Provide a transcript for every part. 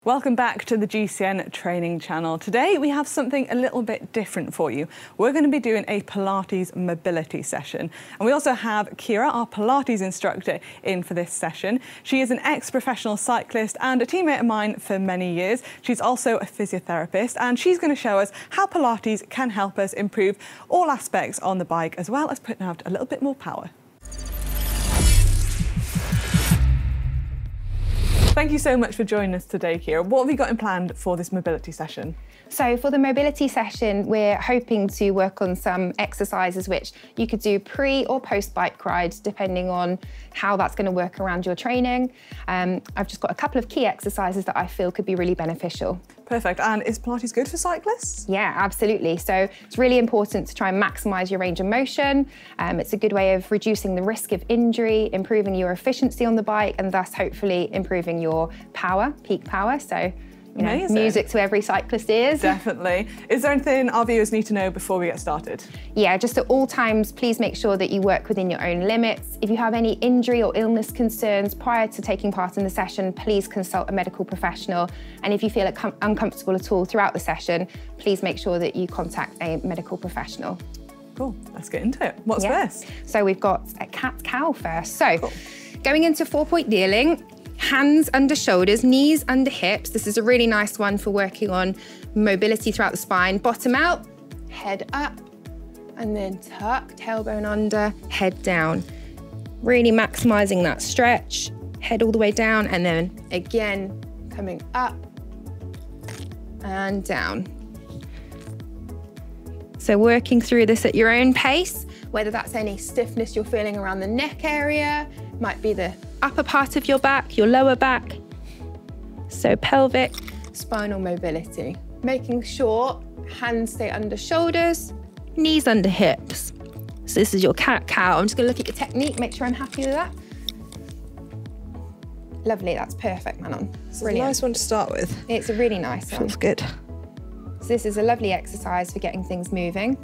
Welcome back to the GCN training channel. Today we have something a little bit different for you. We're going to be doing a Pilates mobility session. And we also have Kira, our Pilates instructor, in for this session. She is an ex-professional cyclist and a teammate of mine for many years. She's also a physiotherapist, and she's going to show us how Pilates can help us improve all aspects on the bike, as well as putting out a little bit more power. Thank you so much for joining us today, Kira. What have you got in planned for this mobility session? So for the mobility session, we're hoping to work on some exercises which you could do pre or post bike ride, depending on how that's going to work around your training. I've just got a couple of key exercises that I feel could be really beneficial. Perfect. And is Pilates good for cyclists? Yeah, absolutely. So it's really important to try and maximise your range of motion. It's a good way of reducing the risk of injury, improving your efficiency on the bike, and thus hopefully improving your power, peak power. So, you know, music to every cyclist's ears. Definitely. Is there anything our viewers need to know before we get started? Yeah, just at all times, please make sure that you work within your own limits. If you have any injury or illness concerns prior to taking part in the session, please consult a medical professional. And if you feel uncomfortable at all throughout the session, please make sure that you contact a medical professional. Cool, let's get into it. What's first? So we've got a cat-cow first. So going into 4-point kneeling, hands under shoulders, knees under hips. This is a really nice one for working on mobility throughout the spine. Bottom out, head up, and then tuck, tailbone under, head down. Really maximising that stretch, head all the way down, and then again, coming up and down. So working through this at your own pace, whether that's any stiffness you're feeling around the neck area, might be the upper part of your back, your lower back. So pelvic, spinal mobility. Making sure hands stay under shoulders, knees under hips. So this is your cat-cow. I'm just gonna look at your technique, make sure I'm happy with that. Lovely, that's perfect, Manon. It's a nice one to start with. It's a really nice one. Feels good. So this is a lovely exercise for getting things moving.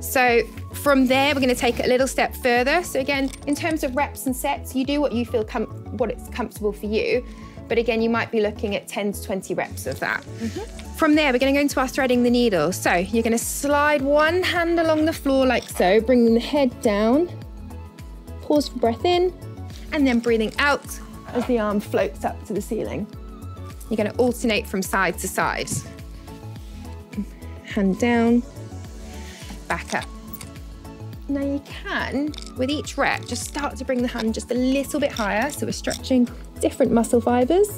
So from there, we're going to take it a little step further. So again, in terms of reps and sets, you do what you feel what it's comfortable for you. But again, you might be looking at 10 to 20 reps of that. From there, we're going to go into our threading the needle. So you're going to slide one hand along the floor like so, bringing the head down. Pause for breath in, and then breathing out as the arm floats up to the ceiling. You're going to alternate from side to side. Hand down, back up. Now you can, with each rep, just start to bring the hand just a little bit higher, so we're stretching different muscle fibers.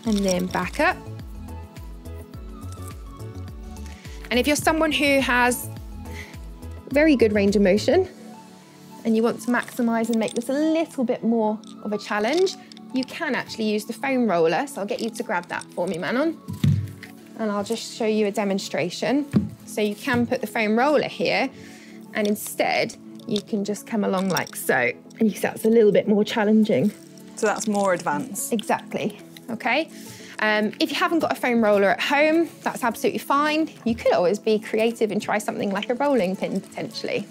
And then back up. And if you're someone who has very good range of motion and you want to maximise and make this a little bit more of a challenge, you can actually use the foam roller. So I'll get you to grab that for me, Manon. And I'll just show you a demonstration. So you can put the foam roller here, and instead you can just come along like so. And you see that's a little bit more challenging. So that's more advanced. Exactly, okay. If you haven't got a foam roller at home, that's absolutely fine. You could always be creative and try something like a rolling pin potentially.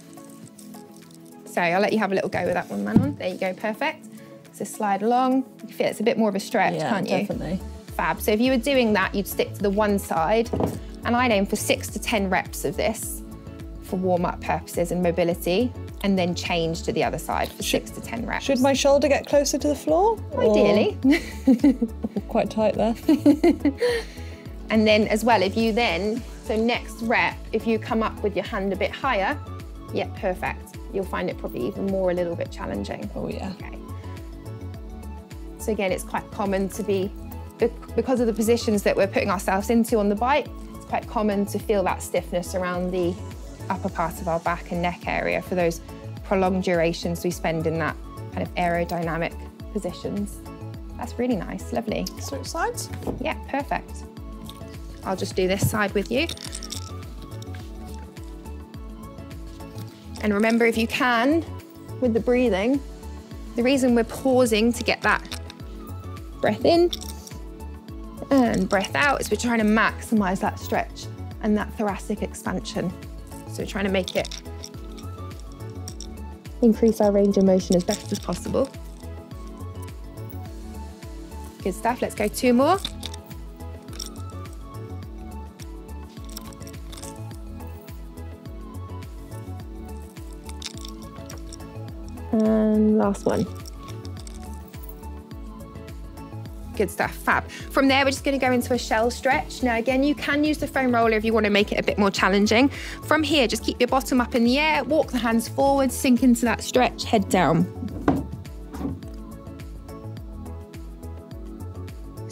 So I'll let you have a little go with that one, Manon. There you go, perfect. So slide along. You feel it's a bit more of a stretch, can't you? Definitely. Fab. So if you were doing that, you'd stick to the one side, and I'd aim for 6 to 10 reps of this for warm-up purposes and mobility, and then change to the other side for 6 to 10 reps. Should my shoulder get closer to the floor? Ideally. Quite tight there. And then as well, if you then, so next rep, if you come up with your hand a bit higher, yeah, perfect. You'll find it probably even more a little bit challenging. Oh yeah. Okay. So again, it's quite common to be, because of the positions that we're putting ourselves into on the bike, it's quite common to feel that stiffness around the upper part of our back and neck area for those prolonged durations we spend in that kind of aerodynamic positions. That's really nice, lovely. Switch sides? Yeah, perfect. I'll just do this side with you. And remember, if you can, with the breathing, the reason we're pausing to get that breath in and breath out is we're trying to maximise that stretch and that thoracic expansion. So we're trying to make it increase our range of motion as best as possible. Good stuff. Let's go 2 more. And last one. Good stuff, fab. From there, we're just gonna go into a shell stretch. Now again, you can use the foam roller if you wanna make it a bit more challenging. From here, just keep your bottom up in the air, walk the hands forward, sink into that stretch, head down.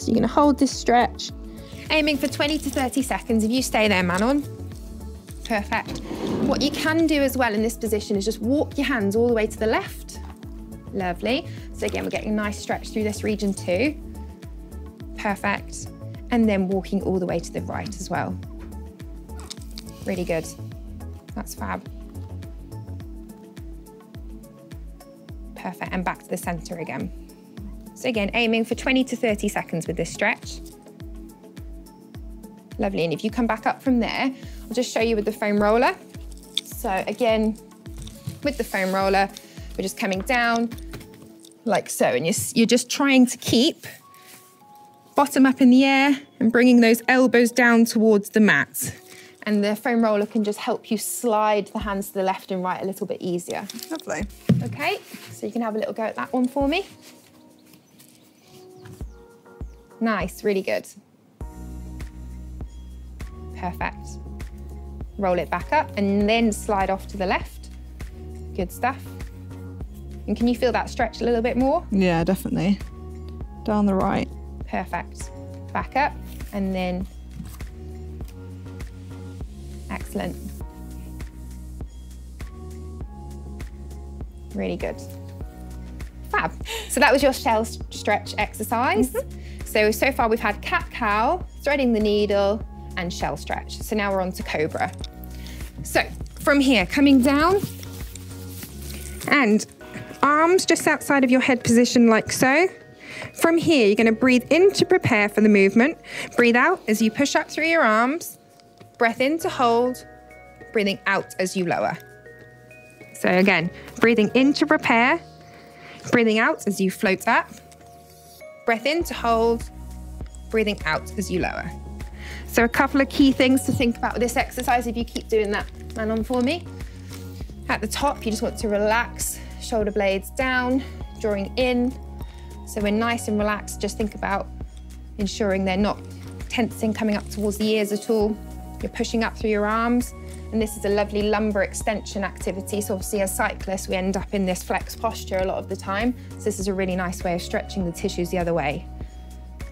So you're gonna hold this stretch, aiming for 20 to 30 seconds. If you stay there, Manon. Perfect. What you can do as well in this position is just walk your hands all the way to the left. Lovely. So again, we're getting a nice stretch through this region too. Perfect. And then walking all the way to the right as well. Really good. That's fab. Perfect. And back to the center again. So again, aiming for 20 to 30 seconds with this stretch. Lovely. And if you come back up from there, I'll just show you with the foam roller. So again, with the foam roller, we're just coming down like so. And you're just trying to keep bottom up in the air and bringing those elbows down towards the mat. And the foam roller can just help you slide the hands to the left and right a little bit easier. Lovely. Okay, so you can have a little go at that one for me. Nice, really good. Perfect. Roll it back up and then slide off to the left. Good stuff. And can you feel that stretch a little bit more? Yeah, definitely. Down the right. Perfect. Back up and then, excellent. Really good. Fab. So that was your shell stretch exercise. So far we've had cat-cow, threading the needle, and shell stretch. So now we're on to cobra. So from here, coming down and arms just outside of your head position like so. From here, you're gonna breathe in to prepare for the movement. Breathe out as you push up through your arms. Breath in to hold, breathing out as you lower. So again, breathing in to prepare, breathing out as you float up. Breath in to hold, breathing out as you lower. So a couple of key things to think about with this exercise if you keep doing that, Manon, for me. At the top, you just want to relax, shoulder blades down, drawing in. So we're nice and relaxed. Just think about ensuring they're not tensing, coming up towards the ears at all. You're pushing up through your arms. And this is a lovely lumbar extension activity. So obviously as cyclists, we end up in this flex posture a lot of the time. So this is a really nice way of stretching the tissues the other way.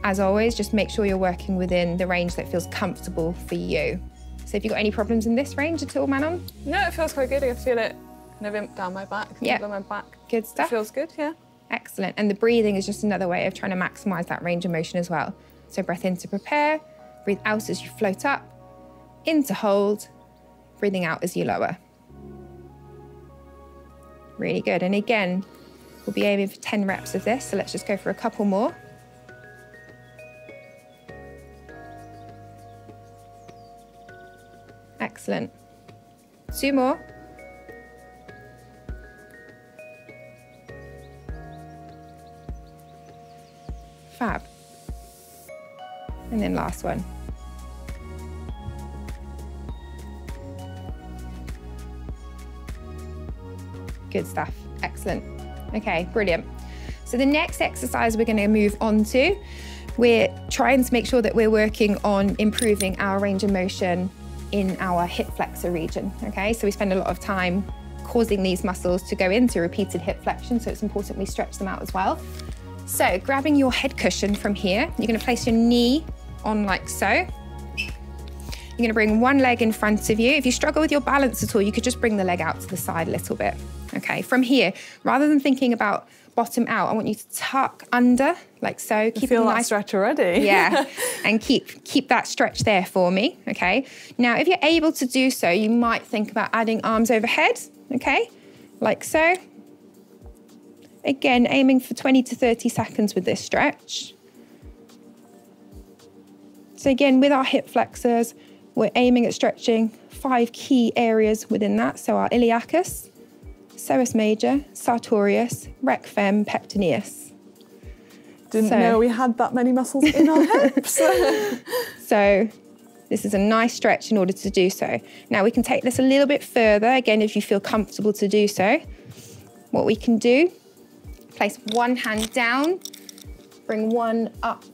As always, just make sure you're working within the range that feels comfortable for you. So have you got any problems in this range at all, Manon? No, it feels quite good. I can feel it kind of down my back, yeah, my back. Good stuff. It feels good, yeah. Excellent. And the breathing is just another way of trying to maximize that range of motion as well. So breath in to prepare, breathe out as you float up, in to hold, breathing out as you lower. Really good. And again, we'll be aiming for 10 reps of this. So let's just go for a couple more. Excellent. 2 more. Fab. And then last one. Good stuff. Excellent. Okay, brilliant. So the next exercise we're going to move on to, we're trying to make sure that we're working on improving our range of motion in our hip flexor region, okay? So we spend a lot of time causing these muscles to go into repeated hip flexion, so it's important we stretch them out as well. So grabbing your head cushion from here, you're gonna place your knee on like so. You're gonna bring one leg in front of you. If you struggle with your balance at all, you could just bring the leg out to the side a little bit, okay? From here, rather than thinking about bottom out, I want you to tuck under, like so. Keep feel that stretch already. Yeah, and keep that stretch there for me, okay? Now, if you're able to do so, you might think about adding arms overhead, okay? Like so. Again, aiming for 20 to 30 seconds with this stretch. So again, with our hip flexors, we're aiming at stretching 5 key areas within that. So our iliacus, psoas major, sartorius, rec fem, pectineus. Didn't know we had that many muscles in our hips. So this is a nice stretch in order to do so. Now we can take this a little bit further, again, if you feel comfortable to do so. What we can do, place one hand down, bring one up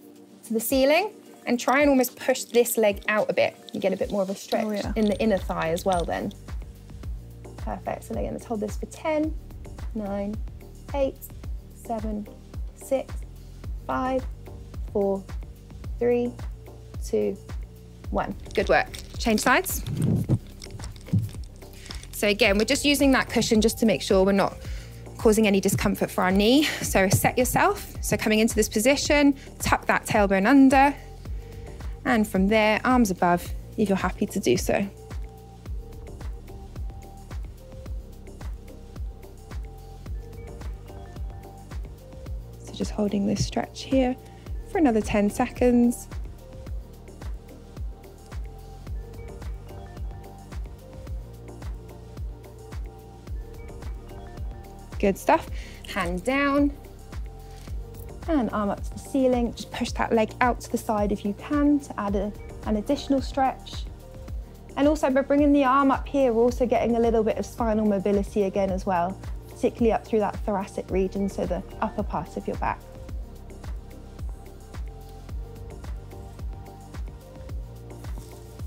to the ceiling, and try and almost push this leg out a bit. You get a bit more of a stretch in the inner thigh as well then. Perfect, so again, let's hold this for 10, 9, 8, 7, 6, 5, 4, 3, 2, 1. Good work. Change sides. So again, we're just using that cushion just to make sure we're not causing any discomfort for our knee. So set yourself. So coming into this position, tuck that tailbone under, and from there, arms above, if you're happy to do so. So just holding this stretch here for another 10 seconds. Good stuff. Hand down and arm up to the ceiling. Just push that leg out to the side if you can to add an additional stretch. And also by bringing the arm up here, we're also getting a little bit of spinal mobility again as well, particularly up through that thoracic region, so the upper part of your back.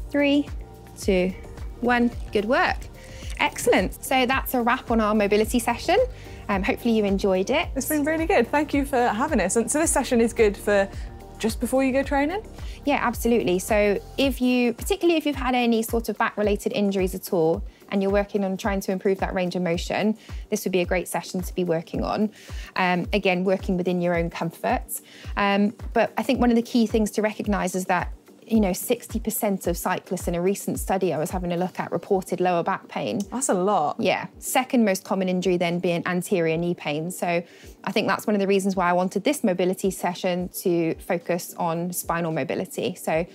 Three, 2, 1. Good work. Excellent. So that's a wrap on our mobility session. Hopefully you enjoyed it. It's been really good. Thank you for having us. And so this session is good for just before you go training? Yeah, absolutely. So particularly if you've had any sort of back-related injuries at all, and you're working on trying to improve that range of motion, this would be a great session to be working on. Again, working within your own comfort. But I think one of the key things to recognise is that 60% of cyclists in a recent study I was having a look at reported lower back pain. That's a lot. Yeah. Second most common injury then being anterior knee pain. So I think that's one of the reasons why I wanted this mobility session to focus on spinal mobility. So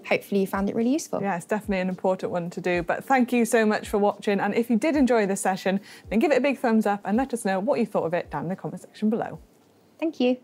hopefully you found it really useful. Yeah, it's definitely an important one to do. But thank you so much for watching. And if you did enjoy this session, then give it a big thumbs up and let us know what you thought of it down in the comment section below. Thank you.